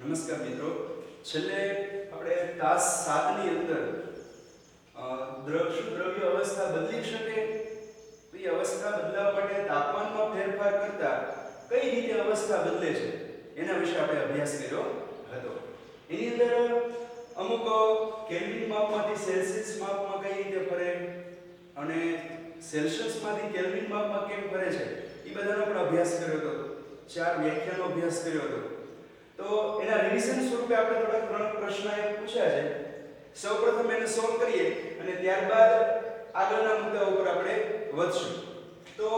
નમસ્કાર મિત્રો, છેલ્લે આપણે તાસ 7 ની અંદર દ્રવ્ય અવસ્થા બદલી શકે તો એ અવસ્થા બદલાવા માટે તાપમાનમાં ફેરફાર કરતા કઈ રીતે અવસ્થા બદલે છે એના વિશે આપણે અભ્યાસ કર્યો હતો. એની અંદર અમુક કેલ્વિન માપમાંથી સેલ્સિયસ માપમાં કઈ રીતે ફરે અને સેલ્સિયસમાંથી કેલ્વિન માપમાં કેમ ફરે છે એ બધાનો પણ અભ્યાસ કર્યો હતો. 4 વ્યાખ્યાનો અભ્યાસ કર્યો હતો. તો એના રિવિઝન સ્વરૂપે આપણે થોડા 3 પ્રશ્ન પૂછ્યા છે. સૌપ્રથમ એને સોલ્વ કરીએ અને ત્યારબાદ આગળના મુદ્દા ઉપર આપણે વધશું. તો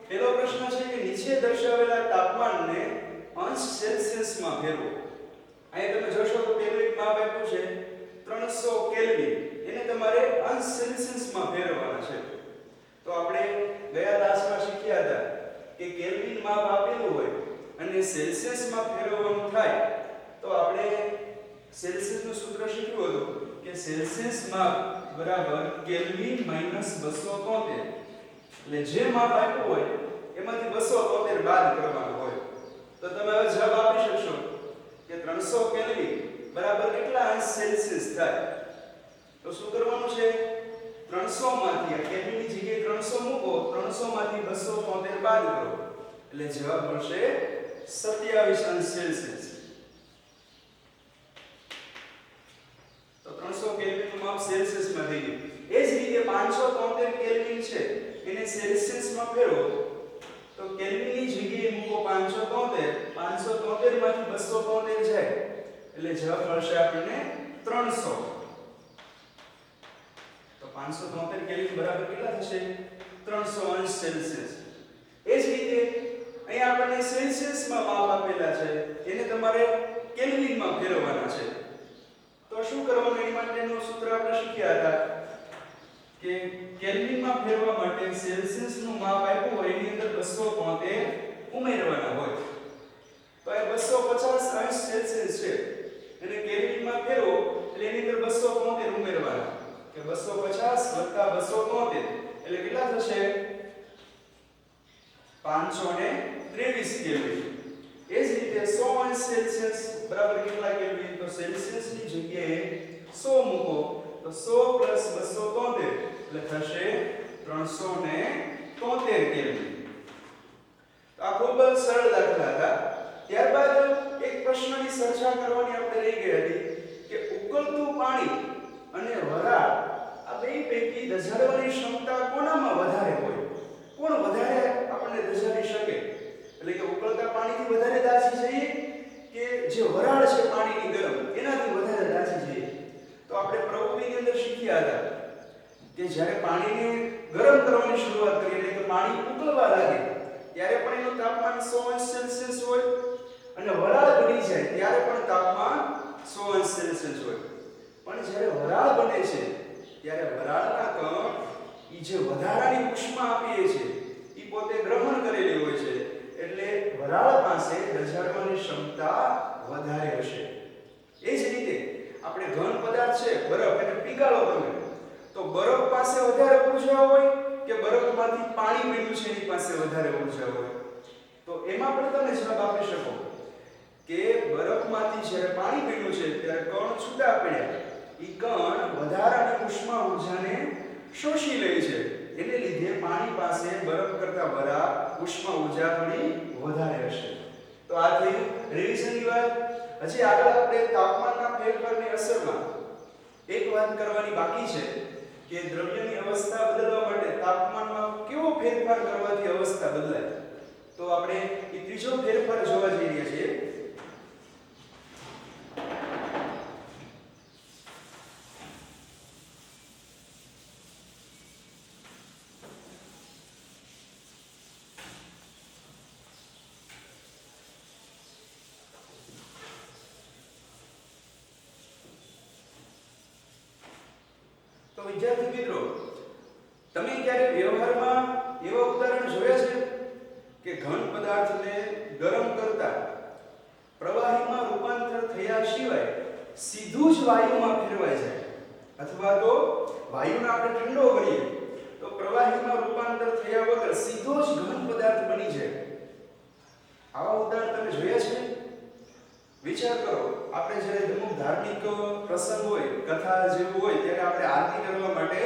પહેલો પ્રશ્ન છે કે નીચે દર્શાવેલા તાપમાનને અંશ સેલ્સિયસમાં ફેરવો. અહીં તમે જોશો તો પહેલું એક માપ આપ્યું છે 300 કેલ્વિન, એને તમારે અંશ સેલ્સિયસમાં ફેરવવાના છે. તો આપણે ગયા ક્લાસમાં શીખ્યા હતા કે કેલ્વિન માપ આપેલું હોય અને સેલ્સિયસમાં ફેરવવાનું થાય તો આપણે સેલ્સિયસનું સૂત્ર શીખ્યું હતું કે સેલ્સિયસ માપ બરાબર કેલ્વિન માઈનસ 273. એટલે જે માપ આપ્યું હોય એમાંથી 273 બાદ કરવાનું હોય. તો તમે હવે જવાબ આપી શકશો કે 300 કેલ્વિન બરાબર કેટલા અંશ સેલ્સિયસ થાય. તો શું કરવાનું છે, 300 માંથી આ કેલ્વિનની જગ્યાએ 300 મૂકો, 300 માંથી 273 બાદ કરો એટલે જવાબ મળશે 27 અંશ સેલ્સિયસ. તો 300 કેલ્વિન નું માપ સેલ્સિયસમાં થઈ ગયું. એ જ રીતે 573 કેલ્વિન છે એને સેલ્સિયસમાં ફેરવો તો કેલ્વિનની જગ્યાએ મૂકો 573, 573 માંથી 273 જાય એટલે જવાબ મળશે આપણને 300. તો 573 કેલ્વિન બરાબર કેટલા થશે, 300 અંશ સેલ્સિયસ. એ જ રીતે અહીં આપણને સેલ્સિયસમાં માપ આપેલા છે એને તમારે કેલ્વિનમાં ફેરવવાના છે. તો શું કરવાનું, એની માટેનું સૂત્ર આપણે શીખ્યા હતા કે કેલ્વિનમાં ફેરવવા માટે સેલ્સિયસનું માપ આપ્યું હોય એની અંદર 273 ઉમેરવાના હોય. તો એ 250 અંશ સેલ્સિયસ છે એને કેલ્વિનમાં ફેરવો એટલે એની અંદર 273 ઉમેરવાના કે 250 273 એટલે કેટલા થશે, 523 કેલ્વિન. એ જ રીતે 100 અંશ સેલ્સિયસ બરાબર કેટલા કેલ્વિન, તો સેલ્સિયસની જગ્યાએ 100 મૂકો તો 100 273 એટલે થશે 373 કેલ્વિન. તો આ ખૂબ જ સરળ દાખલા હતા. ત્યારબાદ એક પ્રશ્નની ચર્ચા કરવાની આપણે રહી ગઈ હતી કે ઉકળતું પાણી અને વરાળ આ બે પૈકી દઝાડવાની ક્ષમતા કોનામાં વધારે હોય, કોણ વધારે આપણને દઝાડી શકે. એટલે કે ઉકળતા પાણીથી વધારે દાઝી જઈએ કે જે વરાળ છે પાણીની ગરમ એનાથી વધારે દાઝી જઈએ. તો આપણે પ્રવૃત્તિની અંદર શીખ્યા હતા કે જ્યારે પાણીને ગરમ કરવાની શરૂઆત કરીએ એટલે કે પાણી ઉકળવા લાગે ત્યારે પણ એનું તાપમાન 100 અંશ સેલ્સિયસ હોય અને વરાળ બની જાય ત્યારે પણ તાપમાન 100 અંશ સેલ્સિયસ હોય. પણ જ્યારે વરાળ બને છે ત્યારે વરાળના કણ ઈ જે વધારાની ઉષ્મા આપીએ છે ઈ પોતે ગ્રહણ કરેલી હોય છે એટલે વરાળ પાસે દઝાડવાની ક્ષમતા વધારે હશે. એ જ રીતે આપણે ઘન પદાર્થ છે બરફ એને પીગાળો તમે તો બરફ પાસે વધારે ઊર્જા હોય કે બરફમાંથી પાણી બન્યું છે એની પાસે વધારે ઊર્જા હોય. તો એમાં પણ તમે જવાબ આપી શકો કે બરફમાંથી જ્યારે પાણી બન્યું છે ત્યારે કણ છૂટા પડ્યા, ઈ કણ વધારાની ઉષ્મા ઊર્જાને શોષી લે છે એને લીધે પાણી પાસે બરફ કરતા ઉષ્મા ઊર્જા થોડી વધારે હશે. તો આ થયું રિવિઝનની વાત. હજી આગળ આપણે તાપમાનના ફેરફારની અસરમાં એક વાત કરવાની બાકી છે કે દ્રવ્યની અવસ્થા બદલવા માટે તાપમાનમાં કેવો ફેરફાર કરવાથી અવસ્થા બદલાય. તો આપણે એ ત્રીજો ફેરફાર જોવા જઈ રહ્યા છીએ. તો વિદ્યાર્થી મિત્રો, તમે ક્યારે વ્યવહારમાં એવા ઉદાહરણ જોયા છે કે ઘન પદાર્થને ગરમ કરતા પ્રવાહીમાં રૂપાંતર થયા સિવાય સીધું જ વાયુમાં ફેરવાઈ જાય અથવા તો વાયુને આપણે ઠંડો કરીએ તો પ્રવાહીમાં રૂપાંતર થયા વગર સીધો જ ઘન પદાર્થ બની જાય. આવા ઉદાહરણ તમે જોયા છે? વિચાર કરો, આપણે જ્યારે અમુક ધાર્મિક પ્રસંગ હોય, કથા જેવું હોય, ત્યારે આપણે આરતી કરવા માટે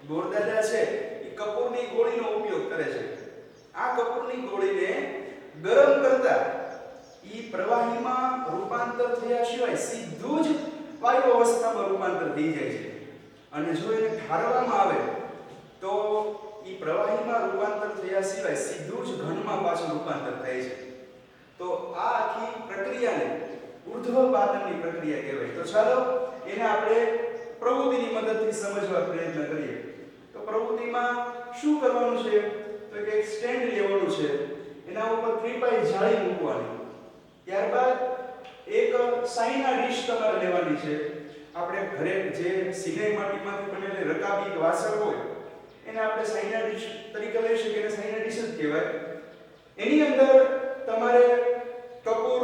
ગોરદાદા છે એ કપૂરની ગોળીનો ઉપયોગ કરે છે. આ કપૂરની ગોળીને ગરમ કરતા ઈ પ્રવાહીમાં રૂપાંતર થયા સિવાય સીધું જ વાયુ અવસ્થામાં રૂપાંતર થઈ જાય છે. અને જો એને ઠારવામાં આવે તો ઈ પ્રવાહીમાં રૂપાંતર થયા સિવાય સીધું જ ઘનમાં પાછું રૂપાંતર થાય છે. તો આ આખી પ્રક્રિયાને ઉર્ધ્વપાતનની પ્રક્રિયા કહેવાય. તો ચાલો એને આપણે પ્રવૃત્તિની મદદથી સમજવા પ્રયત્ન કરીએ. તો પ્રવૃત્તિમાં શું કરવાનું છે? તો એક સ્ટેન્ડ લેવાનું છે, એના ઉપર ત્રિપાઈ જાળી મૂકવાની. ત્યારબાદ એક સાઈના ડીશ તમારે લેવાની છે. આપણે ઘરે જે સિનાઈ માટીમાંથી બનેલી રકાબી વાસણ હોય એને આપણે સાઈના ડીશ તરીકે લઈ શકીએ, અને સાઈના ડીશ જ કહેવાય. એની અંદર તમારે કપૂર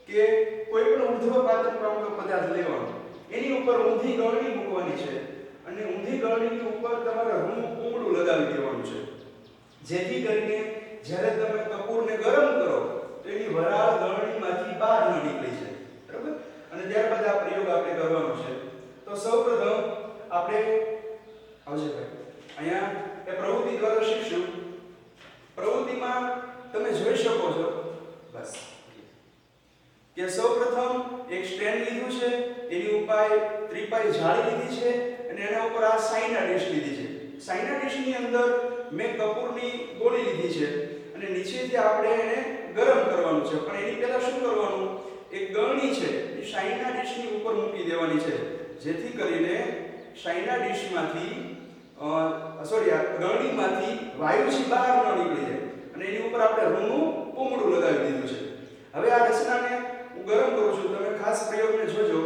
કે કોઈ પણ ઉર્ધ્વપાતન પામતો પદાર્થ લેવાનો, એની ઉપર ઊંધી ગળણી મૂકવાની છે, અને ઊંધી ગળણીની ઉપર તમારે રૂમ કુમડું લગાવી દેવાનું છે, જેથી કરીને જ્યારે તમે કપૂરને ગરમ કરો તો એની વરાળ ગળણીમાંથી બહાર ન નીકળી જાય. બરાબર? અને ત્યારબાદ આ પ્રયોગ આપણે કરવાનો છે. તો સૌપ્રથમ આપણે આવશે ભાઈ અહીંયા એ પ્રવૃત્તિ દ્વારા શીખશું. પ્રવૃત્તિમાં તમે જોઈ શકો છો બસ કે સૌપ્રથમ એક સ્ટેન્ડ લીધું છે, એની ઉપર ત્રિપાઈ જાળી લીધી છે, અને એના ઉપર આ સાઈના ડીશ લીધી છે. સાઈના ડીશની અંદર મેં કપૂરની ગોળી લીધી છે, અને નીચેથી આપણે એને ગરમ કરવાનું છે. પણ એની પહેલા શું કરવાનું? એક ગળણી છે એ સાઈના ડીશની ઉપર મૂકી દેવાની છે, જેથી કરીને સાઈના ડીશમાંથી ગળણીમાંથી વાયુ છે બહાર ન નીકળી જાય. અને એની ઉપર આપણે રૂનું કુમડું લગાવી દીધું છે. હવે આ રચનાને હું ગરમ કરું છું. તમે ખાસ પ્રયોગને જોજો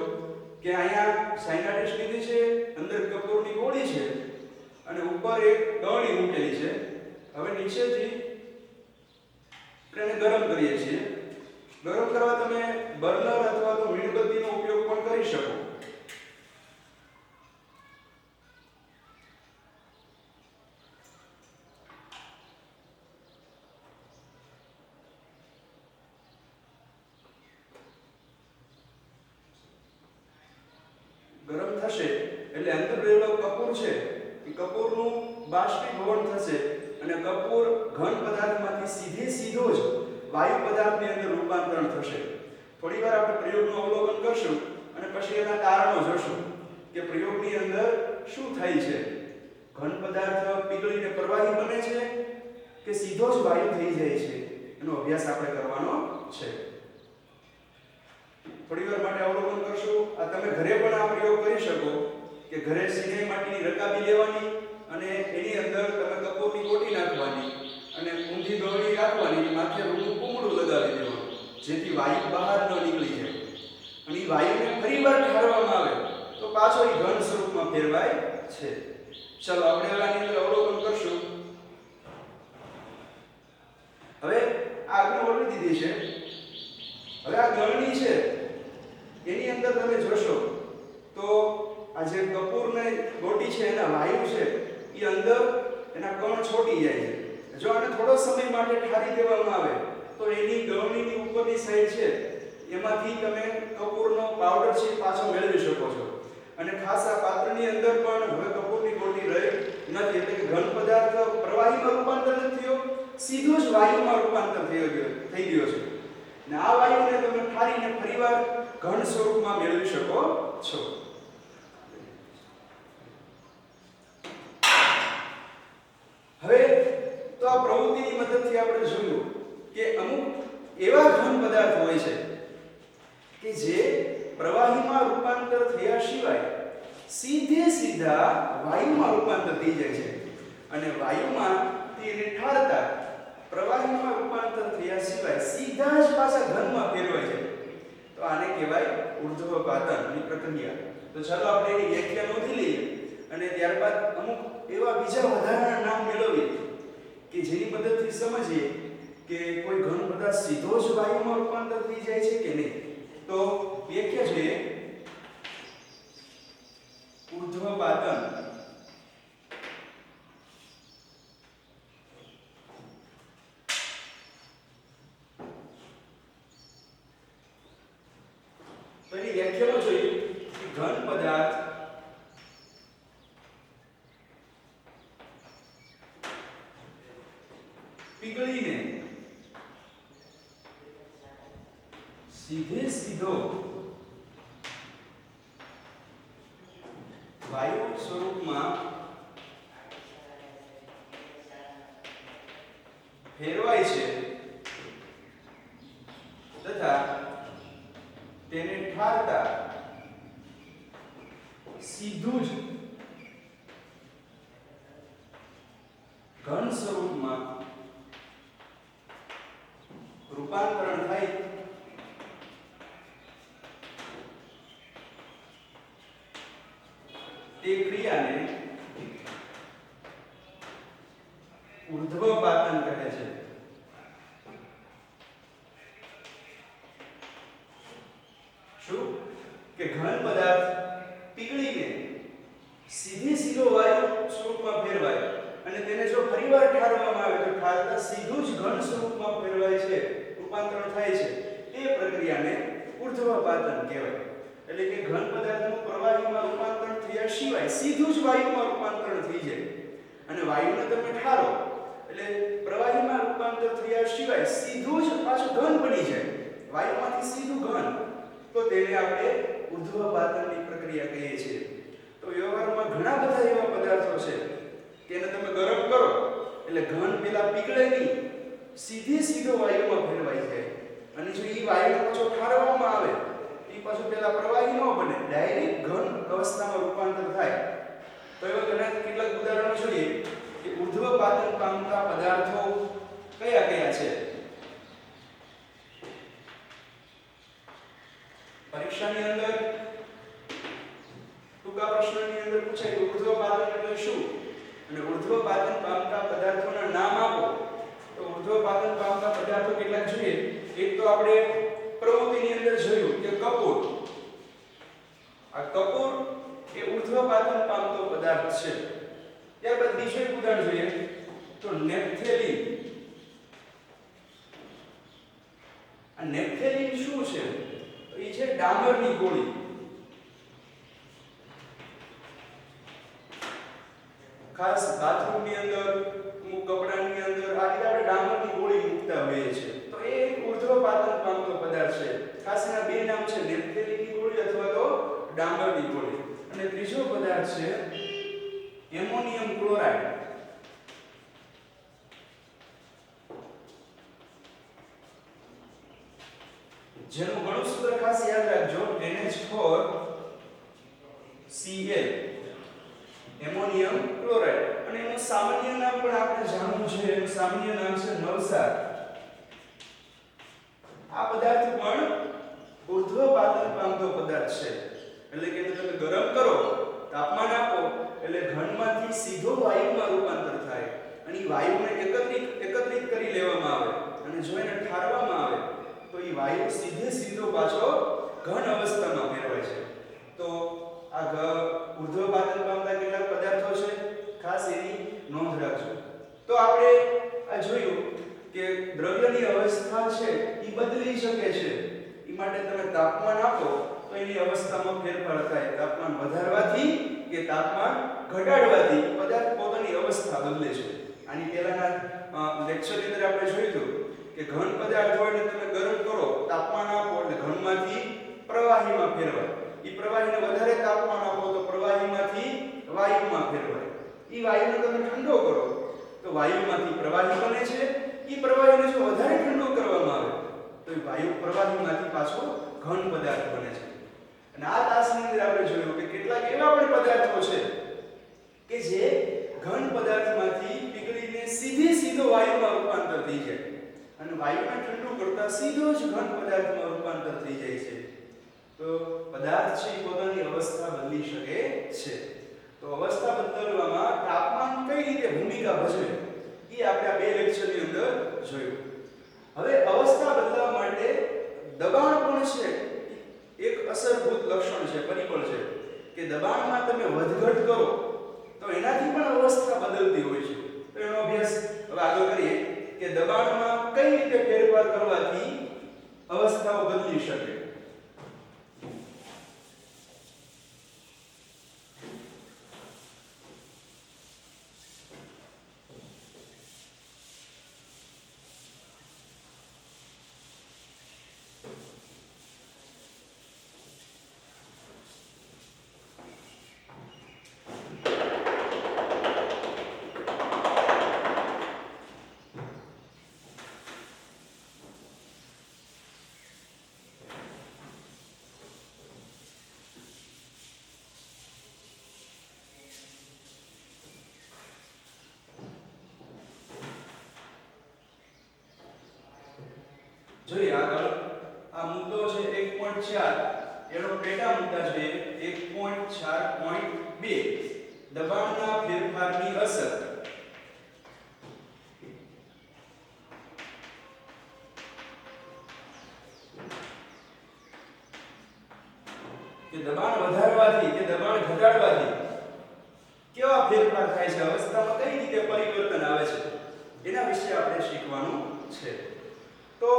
કે અહીંયા સાઈના ડીશ લીધી છે, અંદર કપૂરની ગોળી છે, અને ઉપર એક ગળણી મૂકેલી છે. હવે નીચેથી આપણે ગરમ કરીએ છીએ. ગરમ કરવા તમે બર્નર અથવા તો મીણબત્તીનો ઉપયોગ પણ કરી શકો. ગરમ થશે એટલે અંદર રહેલો કપૂર છે એ કપૂરનું બાષ્પીભવન થશે, અને કપૂર ઘન પદાર્થમાંથી સીધો જ વાયુ પદાર્થની અંદર રૂપાંતરણ થશે. થોડીવાર આપણે પ્રયોગનું અવલોકન કરશું અને પછી એના કારણો જોશું કે પ્રયોગની અંદર શું થાય છે. ઘન પદાર્થ પીગળીને પ્રવાહી બને છે કે સીધો જ વાયુ થઈ જાય છે, એનો અભ્યાસ આપણે કરવાનો છે. થોડીવાર માટે અવલોકન કરશું. આ તમે ઘરે પણ આ પ્રયોગ કરી શકો કે ઘરે સિનાઈ માટીની રકાબી લેવાની, અને એની અંદર તમે કપૂરની ગોટી નાખવાની, અને ઊંધી ગળણી રાખવાની, માથે રૂનું કુમડું લગાવી દેવાનું, જેથી વાયુ બહાર ન નીકળી જાય. અને એ વાયુને ફરીવાર ઠારવામાં આવે તો પાછો એ ઘન સ્વરૂપમાં ફેરવાય છે. ચાલો આપણે આની અંદર અવલોકન કરશું. હવે આ આગળ ઓળવી દીધી છે. હવે આ ગળણી છે એની અંદર તમે જોશો તો આ જે કપૂરની ગોટી છે એના વાયુ છે એ અંદર એના કણ છોટી જાય છે. જો આને થોડો સમય માટે ઠારી દેવામાં આવે તો એની ગળણીની ઉપરની સાઈડ છે એમાંથી તમે કપૂરનો પાવડર છે પાછો મેળવી શકો છો. અને ખાસ આ પાત્રની અંદર પણ હવે કપૂરની ગોટી રહી નથી, એટલે કે ઘન પદાર્થ પ્રવાહીમાં રૂપાંતર નથી થયો, સીધો જ વાયુમાં રૂપાંતર થઈ ગયો છે. અને આ વાયુને તમે ઠારીને ફરીવાર ઘન સ્વરૂપમાં મેળવી શકો છો. હવે તો આ પ્રવૃત્તિની મદદથી આપણે જોયું કે અમુક એવા ઘન પદાર્થ હોય છે કે જે પ્રવાહીમાં રૂપાંતર થયા સિવાય સીધા વાયુમાં રૂપાંતર થઈ જાય છે, અને વાયુમાં તેને ઠારતા પ્રવાહીમાં રૂપાંતર થયા સિવાય સીધા જ પાછા ઘનમાં ફેરવાય છે. તો આને કહેવાય ઉર્ધ્વપાતનની પ્રક્રિયા. તો ચાલો આપણે એની વ્યાખ્યા નોંધી લઈએ, અને ત્યારબાદ અમુક એવા બીજા વધારાના નામ મેળવીએ કે જેની મદદથી સમજીએ કે કોઈ ઘન પદાર્થ સીધો જ વાયુમાં રૂપાંતર થઈ જાય છે કે નહીં. તો વ્યાખ્યા છે ઉર્ધ્વપાતન. તો એની વ્યાખ્યામાં જોઈએ કે ઘન પદાર્થ પીગળીને સીધે સીધો વાયુ સ્વરૂપમાં ફેરવાય છે તથા તેને ઠારતા સીધું જ ઘન સ્વરૂપમાં રૂપાંતરણ થાય તે ક્રિયાને ઉર્ધ્વપાતન કહે છે. શું કે ઘન પદાર્થ પીગળીને સીધે સીધો વાયુ સ્વરૂપમાં ફેરવાય અને તેને જો ફરીવાર ઠારવામાં આવે તો ઠારતા સીધું જ ઘન સ્વરૂપમાં ફેરવાય છે, રૂપાંતરણ થાય છે, તે પ્રક્રિયાને ઉર્ધ્વપાતન કહેવાય. એટલે કે ઘન પદાર્થનું પ્રવાહીમાં રૂપાંતરણ થયા સિવાય સીધું જ વાયુમાં રૂપાંતરણ થઈ જાય અને વાયુને તમે ઠારો એટલે પ્રવાહીમાં રૂપાંતર થયા સિવાય સીધું જ પાછું ઘન બની જાય, વાયુમાંથી સીધું ઘન, તો તેને આપણે ઉર્ધ્વપાતનની પ્રક્રિયા કહીએ છીએ. તો વ્યવહારમાં ઘણા બધા એવા પદાર્થો છે કે એને તમે ગરમ કરો એટલે ઘન પેલા પીગળે નહીં, સીધે સીધો વાયુમાં ફેરવાઈ જાય અને જો એ વાયુને પાછો ઠારવામાં આવે એ પાછું પેલા પ્રવાહી ન બને, ડાયરેક્ટ ઘન અવસ્થામાં રૂપાંતર થાય. તો એવા ઘણા કેટલાક ઉદાહરણો જોઈએ કે ઉર્ધ્વપાતન પામતા પદાર્થો કયા કયા છે. પરીક્ષાની અંદર ટૂંકા પ્રશ્નની અંદર પૂછાય કે ઉર્ધ્વપાતન એટલે શું અને ઉર્ધ્વપાતન પામતા પદાર્થોના નામ આપો. તો ઉર્ધ્વપાતન પામતા પદાર્થો કેટલાક જોઈએ. એક તો આપણે પ્રવૃત્તિની અંદર જોયું કે કપૂર. આ કપૂર એ ઉર્ધ્વપાતન પામતો પદાર્થ છે. ત્યારબાદ બીજું એક ઉદાહરણ જોઈએ તો નેપ્થેલિન. આ નેપ્થેલિન શું છે? તો એ છે ડામરની ગોળી. ખાસ બાથરૂમની અંદર, અમુક કપડાની અંદર આ રીતે આપણે ડામરની ગોળી મૂકતા હોઈએ છીએ. તો એ એક ઉર્ધ્વપાતન પામતો પદાર્થ છે. ખાસ એના બે નામ છે, નેપ્થેલિનની ગોળી અથવા તો ડામરની ગોળી. અને ત્રીજો પદાર્થ છે એમોનિયમ ક્લોરાઇડ. જેનું ગણું સૂત્ર ખાસ યાદ રાખજો, NH4Cl, એમોનિયમ ક્લોરાઇડ. અને એનું સામાન્ય નામ પણ આપણે જાણવું છે, એનું સામાન્ય નામ છે નવસાર. આ પદાર્થ પણ ઉર્ધ્વપાતન પામતો પદાર્થ છે. એટલે કે તમે ગરમ કરો, તાપમાન આપો એટલે ઘનમાંથી સીધો વાયુમાં રૂપાંતર થાય અને વાયુને એકત્રિત કરી લેવામાં આવે અને જો એને ઠારવામાં આવે તો એ વાયુ સીધે સીધો પાછો ઘન અવસ્થામાં ફેરવાય છે. તો આ ઉર્ધ્વપાતન પામતા કેટલાક પદાર્થો છે, ખાસ એની નોંધ રાખજો. તો આપણે આ જોયું કે દ્રવ્યની અવસ્થા છે એ બદલી શકે છે. એ માટે તમે તાપમાન આપો તો એની અવસ્થામાં ફેરફાર થાય. તાપમાન વધારવાથી કે તાપમાન ઘટાડવાથી પદાર્થ પોતાની અવસ્થા બદલે છે. આની પહેલાના લેક્ચરની અંદર આપણે જોયું હતું કે ઘન પદાર્થ હોય ને તમે ગરમ કરો, તાપમાન આપો એટલે ઘનમાંથી પ્રવાહીમાં ફેરવાય. એ પ્રવાહીને વધારે તાપમાન આપો તો પ્રવાહીમાંથી વાયુમાં ફેરવાય. એ વાયુને તમે ઠંડો કરો તો વાયુમાંથી પ્રવાહી બને છે. એ પ્રવાહીને જો વધારે ઠંડો કરવામાં આવે તો એ વાયુ પ્રવાહીમાંથી પાછો ઘન પદાર્થ બને છે. અને આ તાસની અંદર આપણે જોયું કે કેટલાક એવા પણ પદાર્થો છે કે જે ઘન પદાર્થમાંથી પીગળીને સીધો વાયુમાં રૂપાંતર થઈ જાય અને વાયુને ઠંડુ કરતા સીધો જ ઘન પદાર્થમાં રૂપાંતર થઈ જાય છે. તો પદાર્થ છે એ પોતાની અવસ્થા બદલી શકે છે. તો અવસ્થા બદલવામાં તાપમાન કઈ રીતે ભૂમિકા ભજવે એ આપણે આ બે લેક્ચરની અંદર જોયું. હવે અવસ્થા બદલવા માટે દબાણ પણ છે એક અસરભૂત લક્ષણ છે, પરિબળ છે કે દબાણમાં તમે વધઘટ કરો તો એનાથી પણ અવસ્થા બદલતી હોય છે. તો એનો અભ્યાસ હવે આગળ કરીએ કે દબાણમાં કઈ રીતે ફેરફાર કરવાથી અવસ્થાઓ બદલી શકે. 1.4 એનો પેટા મુદ્દા છે 1.4.2 દબાણના ફેરફારની અસર કે દબાણ વધારવાથી કે દબાણ ઘટાડવાથી કેવા ફેરફાર થાય છે, અવસ્થામાં કઈ રીતે પરિવર્તન આવે છે, એના વિશે આપણે શીખવાનું છે. તો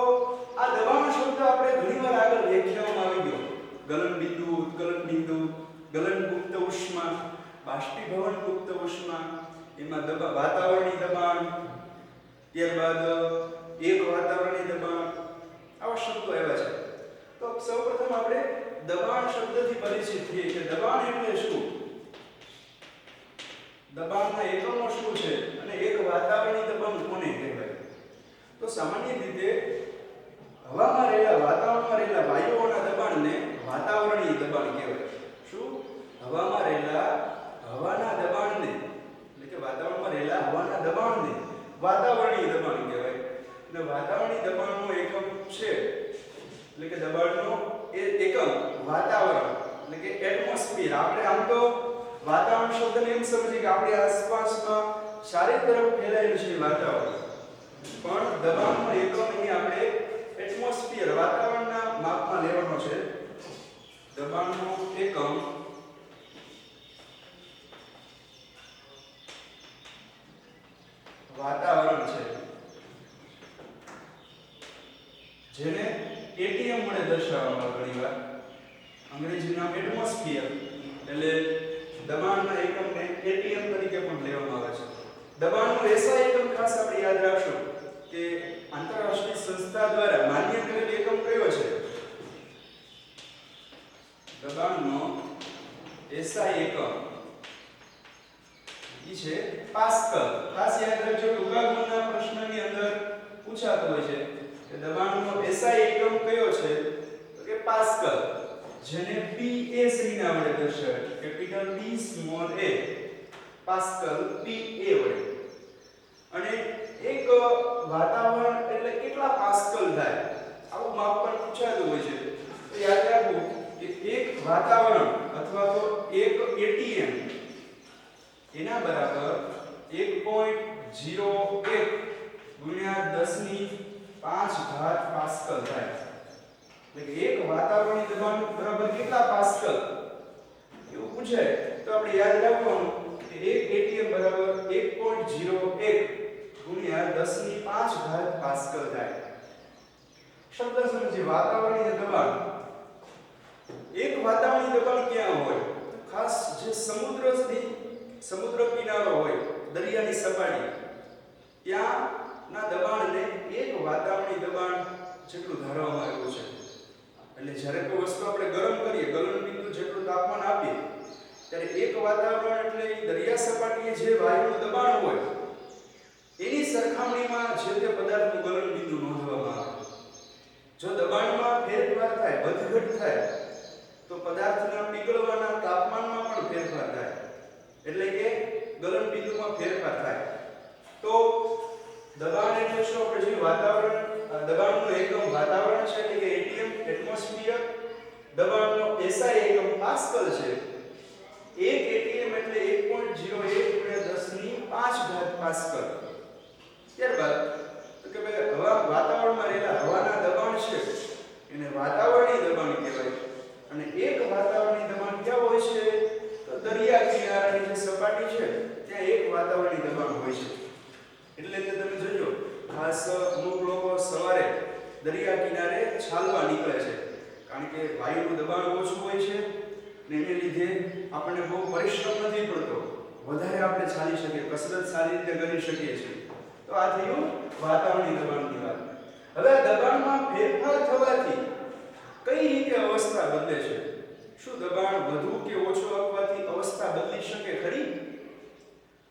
આ દબાણ શબ્દ આપણે ઘણીવાર આગળ વ્યાખ્યાઓમાં આવી ગયો. ગલન બિંદુ, ઉત્કલન બિંદુ, ગલન ગુપ્ત ઉષ્મા, બાષ્પીભવન ગુપ્ત ઉષ્મા, એમાં દબાણ વાતાવરણીય દબાણ, ત્યારબાદ એક વાતાવરણીય દબાણ, આવા શબ્દો આવ્યા છે. તો સૌપ્રથમ આપણે દબાણ શબ્દથી પરિચિત થઈએ કે દબાણ એટલે શું, દબાણના એકમો શું છે અને એક વાતાવરણીય દબાણ કોને કહેવાય. તો સામાન્ય રીતે હવામાં રહેલા વાતાવરણમાં રહેલા વાયુઓના દબાણને વાતાવરણીય દબાણ કહેવાય. શું? હવામાં રહેલા હવાના દબાણને એટલે કે વાતાવરણમાં રહેલા હવાના દબાણને વાતાવરણીય દબાણ કહેવાય. અને વાતાવરણીય દબાણનો એકમ છે એટલે કે દબાણનો એકમ વાતાવરણ એટલે કે એટમોસ્ફિયર. આપણે આમ તો વાતાવરણ શબ્દને એમ સમજીએ કે આપણી આસપાસમાં ચારે તરફ ફેલાયેલું છે વાતાવરણ, પણ દબાણનો એકમ અહીં આપણે એટમોસ્ફિયર વાતાવરણના માપમાં લેવાનો છે. દબાણનો એકમ વાતાવરણ છે, જેને એટીએમ વડે દર્શાવવામાં આવે. ઘણીવાર અંગ્રેજી નામ એટમોસ્ફિયર એટલે દબાણના એકમને એટીએમ તરીકે પણ લેવામાં આવે છે. દબાણનો એસઆઈ એકમ ખાસ આપણે યાદ રાખશો કે આંતરરાષ્ટ્રીય સંસ્થા દ્વારા માન્ય કરેલ એકમ કયો છે. દબાણનો એસઆઈ એકમ ઈ છે પાસ્કલ. ખાસ યાદ રાખજો કે ઉગાગમના પ્રશ્નની અંદર પૂછાતું હોય છે કે દબાણનો એસઆઈ એકમ કયો છે, તો કે પાસ્કલ, જેને PA સંજ્ઞા વડે દર્શાવે છે. Capital P small a, pascal PA વડે. અને એક વાતાવરણ એટલે કેટલા પાસ્કલ થાય આવું માપ પણ પૂછાતું હોય છે. તો યાદ રાખવું કે એક વાતાવરણ અથવા તો એક એટીએમ એના બરાબર 1.01 ગુણ્યા 10⁵ પાસ્કલ થાય. એટલે કે એક વાતાવરણીય દબાણ બરાબર કેટલા પાસ્કલ એવું પૂછાય તો આપણે યાદ રાખવાનું કે એક એટીએમ બરાબર 1.01 ગુણ્યા 10⁵ પાસ્કલ થાય. શબ્દ સમજીએ. વાતાવરણીય દબાણ. એક વાતાવરણીય દબાણ ક્યાં હોય? ખાસ જે સમુદ્ર કિનારો હોય, દરિયાની સપાટી, ત્યાંના દબાણને એક વાતાવરણીય દબાણ જેટલું ધારવામાં આવ્યું છે. એટલે જ્યારે કોઈ વસ્તુ આપણે ગરમ કરીએ, ગલન બિંદુ જેટલું તાપમાન આપીએ, ત્યારે એક વાતાવરણ એટલે દરિયા સપાટીએ જે વાયુનું દબાણ હોય એની સરખામણીમાં જે તે પદાર્થનું ગલન બિંદુ નોંધવામાં આવે. જો દબાણમાં ફેરફાર થાય, વધઘટ થાય, તો પદાર્થના પીગળવાના તાપમાનમાં પણ ફેરફાર થાય, એટલે કે ગલન બિંદુમાં ફેરફાર થાય. તો દબાણ એટલે શું? આપણે જે વાતાવરણ, દબાણનો એકમ વાતાવરણ છે એટલે કે એટીએમ એટમોસ્ફિયર, દબાણનો એસઆઈ એકમ પાસ્કલ છે. એક એટીએમ એટલે 1.01 × 10⁵ પાસ્કલ. ત્યારબાદ તો કે ભાઈ વાતાવરણમાં રહેલા હવાના દબાણ છે એને વાતાવરણીય દબાણ કહેવાય. અને એક વાતાવરણીય દબાણ ક્યાં હોય છે? તો દરિયા કિનારાની જે સપાટી છે ત્યાં એક વાતાવરણીય દબાણ હોય છે. એટલે કે તમે જોજો, ખાસ અમુક લોકો સવારે દરિયા કિનારે ચાલવા નીકળે છે, કારણ કે વાયુનું દબાણ ઓછું હોય છે ને એને લીધે આપણને બહુ પરિશ્રમ નથી પડતો, વધારે આપણે ચાલી શકીએ, કસરત સારી રીતે કરી શકીએ છીએ. તો આ થયું વાતાવરણીય દબાણની વાત. હવે આ દબાણમાં ફેરફાર થવાથી કઈ રીતે અવસ્થા બદલે છે? શું દબાણ વધુ કે ઓછું આવવાથી અવસ્થા બદલી શકે ખરી?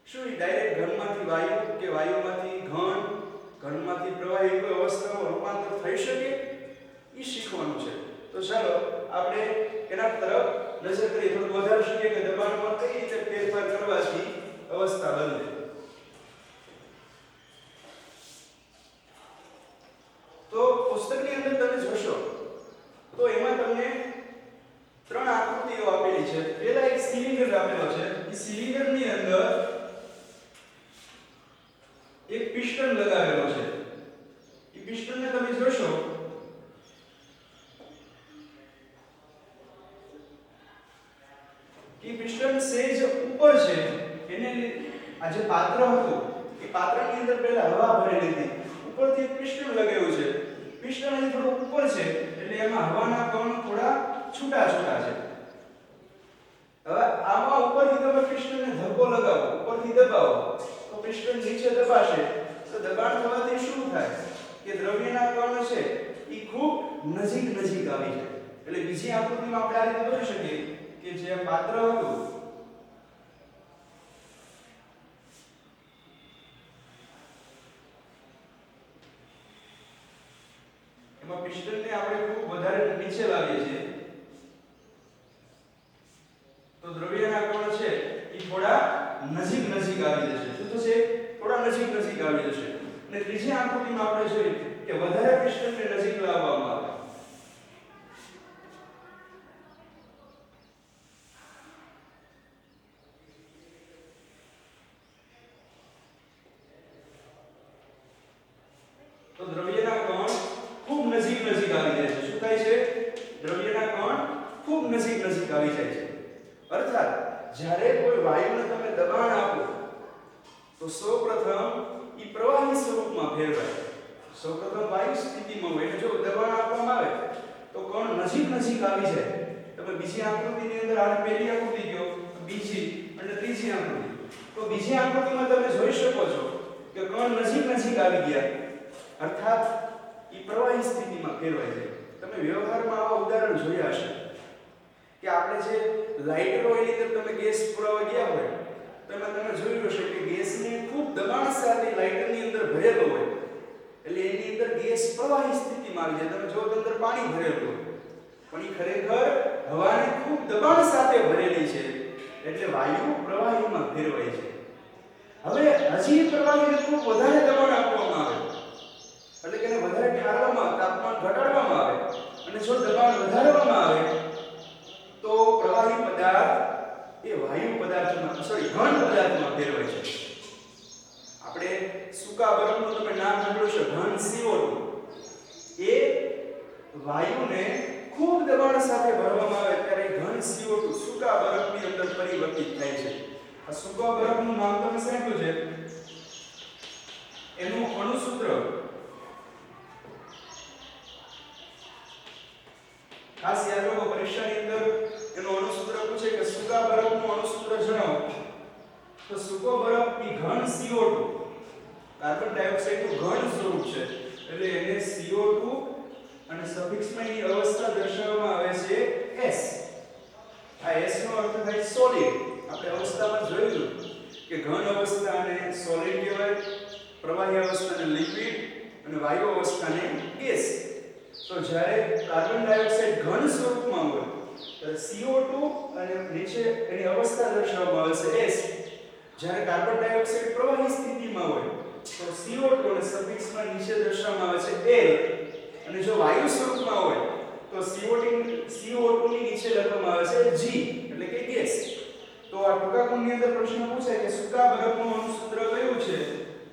શું એ ડાયરેક્ટ ઘનમાંથી વાયુ કે વાયુમાંથી ઘન, ઘનમાંથી પ્રવાહી કોઈ અવસ્થામાં રૂપાંતર થઈ શકે? એ શીખવાનું છે. તો ચાલો આપણે એના તરફ નજર કરીએ, થોડું વધારે શીખીએ કે દબાણમાં કઈ રીતે ફેરફાર કરવાથી અવસ્થા બદલે. તો પુસ્તકની અંદર તમે જોશો તો એમાં તમને એ પિસ્ટન સેજ ઉપર છે, એને આ જે પાત્ર હતું એ પાત્રની અંદર પહેલા હવા ભરેલી હતી, ઉપરથી એક પિસ્ટન લગાવ્યું છે, પિસ્ટન અહીં થોડું ઉપર છે એટલે એમાં હવાના કણ થોડા છૂટા છૂટા છે. હવે આમાં ઉપરથી તમે પિસ્ટનને ધક્કો લગાવો, ઉપરથી દબાવો તો પિસ્ટન નીચે દબાશે, તો દબાણ થવાથી શું થાય કે દ્રવ્યના કણ છે એ ખૂબ નજીક નજીક આવી જાય. એટલે બીજી આકૃતિમાં આપણે આ રીતે દોરી શકીએ કે જે પાત્ર હતું એમાં પિસ્ટનને આપણે ખૂબ વધારે નીચે લાવીએ છીએ તો દ્રવ્યના કણ છે એ થોડા નજીક નજીક આવી જશે. શું થશે? થોડા નજીક નજીક આવી જશે. અને ત્રીજી આકૃતિમાં આપણે જોઈએ કે વધારે પિસ્ટનને નજીક લાવવામાં આવે તો દ્રવ્યના કણ ખૂબ નજીક નજીક આવી જાય છે. શું થાય છે? દ્રવ્યના કણ ખૂબ નજીક નજીક આવી જાય છે. અર્થાત જ્યારે કોઈ વાયુને તમે દબાણ આપો તો સૌપ્રથમ ઈ પ્રવાહી સ્વરૂપમાં ફેરવાય. સૌપ્રથમ વાયુ સ્થિતિમાં હોય એટલે જો દબાણ આપવામાં આવે તો કણ નજીક નજીક આવી જાય. તમે બીજી આકૃતિની અંદર આ પહેલી આકૃતિ ગયો, બીજી અને ત્રીજી આકૃતિ, તો બીજી આકૃતિમાં તમે જોઈ શકો છો કે કણ નજીક નજીક આવી ગયા, અર્થાત ઈ પ્રવાહી સ્થિતિમાં ફેરવાય છે. તમે વ્યવહારમાં આવા ઉદાહરણ જોયા હશે કે આપણે જે લાઇટર ઓઇલની અંદર તમે ગેસ પુરાવા ગયા હોય તો એમાં તમે જોયું હશે કે ગેસને ખૂબ દબાણ સાથે લાઇટરની અંદર ભરેલો હોય એટલે એની અંદર ગેસ પ્રવાહી સ્થિતિમાં આવી જાય. તમે જો અંદર પાણી ભરેલું હોય પણ એ ખરેખર હવાને ખૂબ દબાણ સાથે ભરેલી છે એટલે વાયુ પ્રવાહીમાં ફેરવાય છે. હવે હજી પ્રવાહીને ખૂબ વધારે દબાણ આપવામાં આવે એટલે કે એને વધારે ઠારવામાં, તાપમાન ઘટાડવામાં આવે અને જો દબાણ વધારવામાં આવે તો પ્રવાહી પદાર્થ એ વાયુ પદાર્થમાં ઘન પદાર્થમાં ફેરવાય છે. આપણે સૂકા બરફનું તમે નામ સાંભળ્યું છે, ઘન CO2, એ વાયુને ખૂબ દબાણ સાથે ભરવામાં આવે ત્યારે ઘન CO2 સૂકા બરફની અંદર પરિવર્તિત થાય છે. આ સૂકા બરફનું નામ તમે સાંભળ્યું છે, એનું અણુસૂત્ર ખાસ યાદ રાખો, પરીક્ષાની અંદર એનો અણુસૂત્ર પૂછે કે સૂકા બરફનું અણુસૂત્ર જણાવો તો સૂકો બરફ એ ઘન CO2 કાર્બન ડાયોક્સાઇડનું ઘન સ્વરૂપ છે એટલે એને CO2 અને સફિક્સમાં એની અવસ્થા દર્શાવવામાં આવે છે S. આ S નો અર્થ થાય સોલિડ. આપણે અવસ્થામાં જોયું કે ઘન અવસ્થાને સોલિડ કહેવાય, પ્રવાહી અવસ્થાને લિક્વિડ અને વાયુ અવસ્થાને ગેસ. તો જ્યારે કાર્બન ડાયોક્સાઇડ ઘન સ્વરૂપમાં હોય ત્યારે CO2 અને નીચે એની અવસ્થા દર્શાવવામાં આવે છે S. જ્યારે કાર્બન ડાયોક્સાઇડ પ્રવાહી સ્થિતિમાં હોય તો CO2 અને સફિક્સમાં નીચે દર્શાવવામાં આવે છે L. અને જો વાયુ સ્વરૂપમાં હોય તો CO2 ની નીચે લખવામાં આવે છે G એટલે કે ગેસ. તો આ ટૂંકા ગુણની અંદર પ્રશ્ન પૂછાય કે સૂકા બરફનું અણુસૂત્ર કયું છે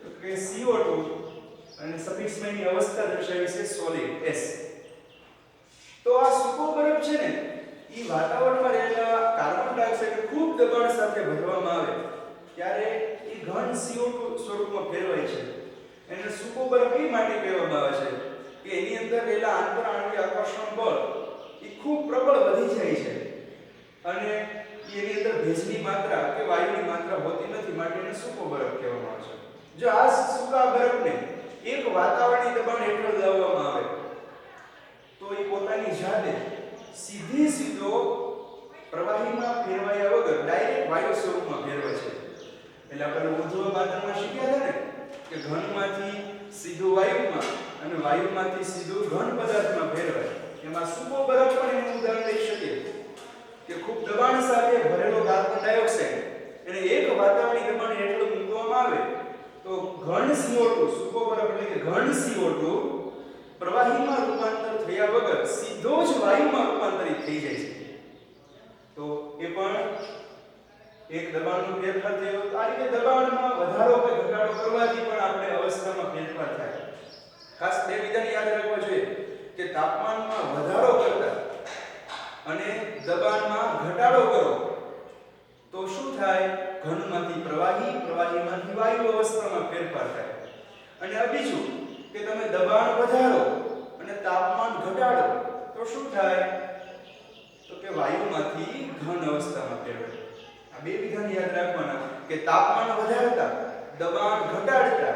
તો કે CO2 અને સફિક્સમાં એની અવસ્થા દર્શાવી છે સોલિડ S. તો આ સૂકો બરફ છે ને એ વાતાવરણમાં રહેલા કાર્બન ડાયોક્સાઇડ ખૂબ દબાણ સાથે ભરવામાં આવે ત્યારે એ ઘન CO2 સ્વરૂપમાં ફેરવાય છે. એને સૂકો બરફ એ માટે કહેવામાં આવે છે કે એની અંદર રહેલા આંતરઆણ્વીય આકર્ષણ બળ એ ખૂબ પ્રબળ વધી જાય છે અને એની અંદર ભેજની માત્રા કે વાયુની માત્રા હોતી નથી, માટે એને સૂકો બરફ કહેવામાં આવે છે. જો આ સૂકા બરફને એક વાતાવરણીય દબાણ હેઠળ લાવવામાં આવે તો એ પોતાની જાતે સીધો પ્રવાહીમાં ફેરવાયા વગર ડાયરેક્ટ વાયુ સ્વરૂપમાં ફેરવાય છે. એટલે આપણે ઉર્ધ્વપાતનમાં શીખ્યા હતા ને કે ઘનમાંથી સીધું વાયુમાં અને વાયુમાંથી સીધું ઘન પદાર્થમાં ફેરવાય. એમાં સૂકો બરફ પણ એનું ઉદાહરણ લઈ શકીએ કે ખૂબ દબાણ સાથે ભરેલો કાર્બન ડાયોક્સાઇડ એને એક વાતાવરણીય દબાણ હેઠળ મૂકવામાં આવે તો ઘન CO2 સૂકો બરફ એટલે કે ઘન CO2 પ્રવાહીમાં રૂપાંતર થયા વગર સીધો જ વાયુમાં રૂપાંતરિત થઈ જાય છે. તો એ પણ એક દબાણનો ફેરફાર થયો. આ રીતે દબાણમાં વધારો કે ઘટાડો કરવાથી પણ આપણે અવસ્થામાં ફેરફાર થાય. ખાસ બે વિધાન યાદ રાખવા જોઈએ કે તાપમાનમાં વધારો કરતા અને દબાણમાં ઘટાડો કરો અવસ્થામાં ફેરફાર થાય. અને આ બીજું કે તમે દબાણ વધારો અને તાપમાન ઘટાડો તો શું થાય? તો કે વાયુમાંથી ઘન અવસ્થામાં ફેરવાય. આ બે વિધાન યાદ રાખવાના કે તાપમાન વધારતા, દબાણ ઘટાડતા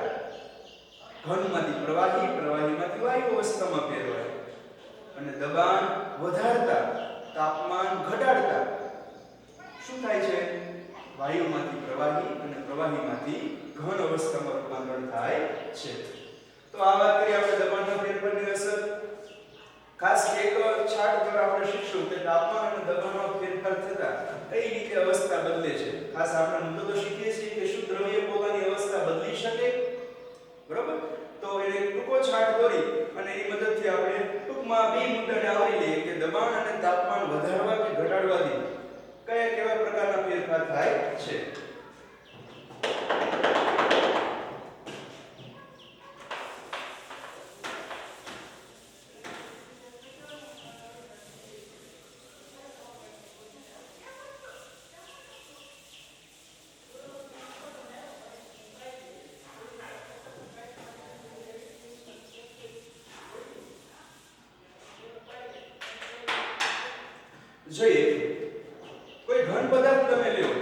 ઘનમાંથી પ્રવાહી, પ્રવાહીમાંથી વાયુ અવસ્થામાં ફેરવાય. અને દબાણ વધારતા, તાપમાન ઘટાડતા શું થાય છે? વાયુમાંથી પ્રવાહી અને પ્રવાહીમાંથી ઘન અવસ્થામાં રૂપાંતરણ થાય છે. તો આ વાત કરી આપણે દબાણના ફેરફારની અસર. ખાસ એક છાટ દ્વારા આપણે શીખશું કે તાપમાન અને દબાણમાં ફેરફાર થતા કઈ રીતે અવસ્થા બદલે છે. ખાસ આપણે મુદ્દો તો શીખીએ છીએ કે શું દ્રવ્ય પોતાની અવસ્થા બદલી શકે, બરોબર? તો એને ટૂંકો છાટ દોરી અને એ મદદથી આપણે ટૂંકમાં બે મુદ્દાને આવરી લઈએ કે દબાણ અને તાપમાન વધારવા કે ઘટાડવાથી કયા કેવા પ્રકારના ફેરફાર થાય છે. જોઈએ કોઈ ઘન પદાર્થ તમે લ્યો.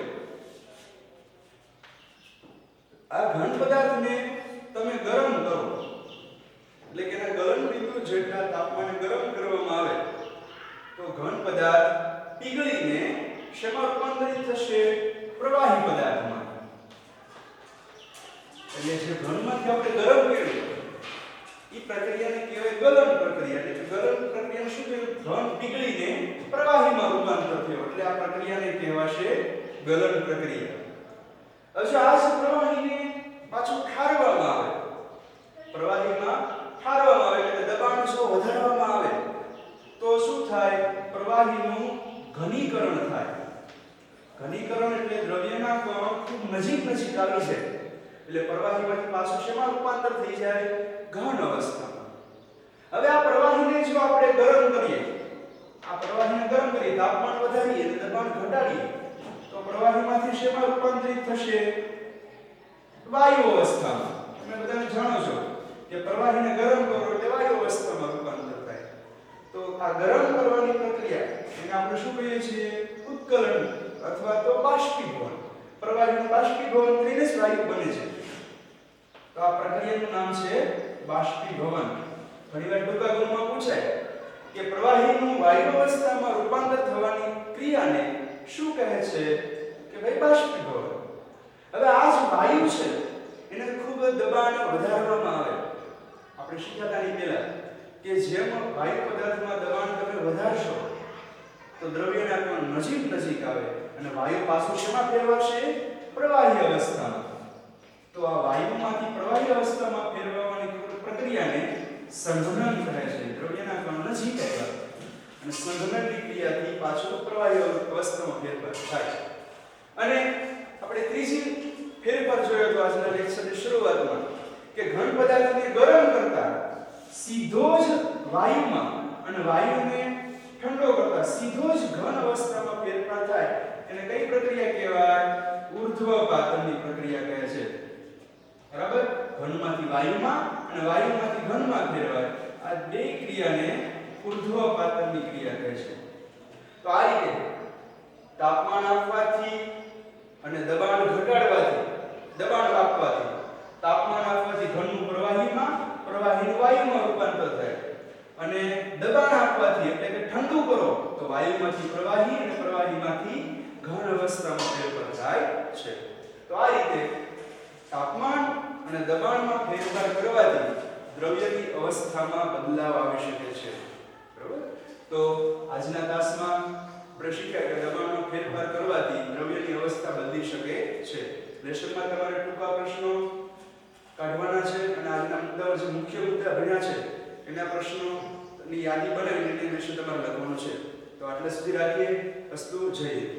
આ ઘન પદાર્થને તમે ગરમ કરો એટલે કે એના ગલન બિંદુ જેટલા તાપમાને ગરમ કરવામાં આવે તો ઘન પદાર્થ પીગળીને શેમાં રૂપાંતરિત થશે? પ્રવાહી પદાર્થમાં. એટલે જે ઘનમાંથી આપણે ગરમ કર્યું એ પ્રક્રિયાને કહેવાય ગલન પ્રક્રિયા. એટલે ગલન પ્રક્રિયાનું શું થયું? ઘન પીગળીને પ્રવાહીમાં રૂપાંતર થયું એટલે આ પ્રક્રિયાને કહેવાશે ગલન પ્રક્રિયા. હવે આ જ પ્રવાહીને પાછું ઠારવામાં આવે, પ્રવાહીમાં ઠારવામાં આવે એટલે દબાણ જો વધારવામાં આવે તો શું થાય? પ્રવાહીનું ઘનીકરણ થાય. ઘનીકરણ એટલે દ્રવ્યના કણ ખૂબ નજીક આવી જાય એટલે પ્રવાહીમાંથી પાછું શેમાં રૂપાંતર થઈ જાય? ઘન અવસ્થામાં. હવે આ પ્રવાહીને જો આપણે ગરમ કરીએ, તાપમાન વધારીએ અને દબાણ ઘટાડીએ તો પ્રવાહીમાંથી શેમાં રૂપાંતરિત થશે? વાયુ અવસ્થામાં. તમે બધાને જાણો છો કે પ્રવાહીને ગરમ કરો એટલે વાયુ અવસ્થામાં રૂપાંતર થાય. તો આ ગરમ કરવાની પ્રક્રિયા એને આપણે શું કહીએ છીએ? ઉત્કલન અથવા તો બાષ્પીભવન. પ્રવાહીનું બાષ્પીભવન થઈને જ વાયુ બને છે. તો આ પ્રક્રિયાનું નામ છે બાષ્પીભવન. ઘણીવાર ટૂંકા ગુણમાં પૂછાય કે પ્રવાહીનું વાયુ અવસ્થામાં રૂપાંતર થવાની ક્રિયાને શું કહે છે? કે ભાઈ બાષ્પીભવન. હવે આ જે વાયુ છે એને ખૂબ દબાણ વધારવામાં આવે. આપણે શીખ્યા હતા પહેલા કે જેમ વાયુ પદાર્થમાં દબાણ તમે વધારશો તો દ્રવ્યના કણ નજીક આવે અને વાયુ પાછું શેમાં ફેરવાશે? પ્રવાહી અવસ્થામાં. તો આ વાયુમાંથી પ્રવાહી અવસ્થામાં ફેરવવાની પ્રક્રિયાને સંઘનન કહે છે. દ્રવ્યના કણ નજીક આવ્યા અને સંઘનનની ક્રિયાથી પાછો પ્રવાહી અવસ્થામાં ફેરફાર થાય. અને આપણે ત્રીજી ફેરફાર જોયો તો આજના લેક્ચરની શરૂઆતમાં કે ઘન પદાર્થને ગરમ કરતા સીધો જ વાયુમાં અને વાયુને ઠંડો કરતા સીધો જ ઘન અવસ્થામાં ફેરફાર થાય એને કઈ પ્રક્રિયા કહેવાય? ઉર્ધ્વપાતનની પ્રક્રિયા કહે છે. બરાબર? ઘનમાંથી વાયુમાં અને વાયુમાંથી ઘનમાં ફેરવાય. આ બે ક્રિયાને ઉર્ધ્વપાતનની ક્રિયા કહે છે. તો આ રીતે તાપમાન આપવાથી અને દબાણ ઘટાડવાથી, દબાણ આપવાથી, તાપમાન આપવાથી ઘનનું પ્રવાહીમાં, પ્રવાહીનું વાયુમાં રૂપાંતર થાય. અને દબાણ આપવાથી એટલે કે ઠંડુ કરો તો વાયુમાંથી પ્રવાહી અને પ્રવાહીમાંથી ઘન અવસ્થામાં ફેરફાર થાય છે. તો આ રીતે તાપમાન અને દબાણમાં ફેરફાર કરવાથી દ્રવ્યની અવસ્થામાં બદલાવ આવી શકે છે. બરાબર? તો આજના તાસમાં આપણે શીખ્યા કે દબાણમાં ફેરફાર કરવાથી દ્રવ્યની અવસ્થા બદલી શકે છે. લેશનમાં તમારે ટૂંકા પ્રશ્નો કાઢવાના છે અને આજના મુદ્દાઓ જે મુખ્ય મુદ્દા ભણ્યા છે એના પ્રશ્નોની યાદી બનાવીને તે વિશે તમારે લખવાનું છે. તો આટલા સુધી રાખીએ. અસ્તુ. જય હિન્દ.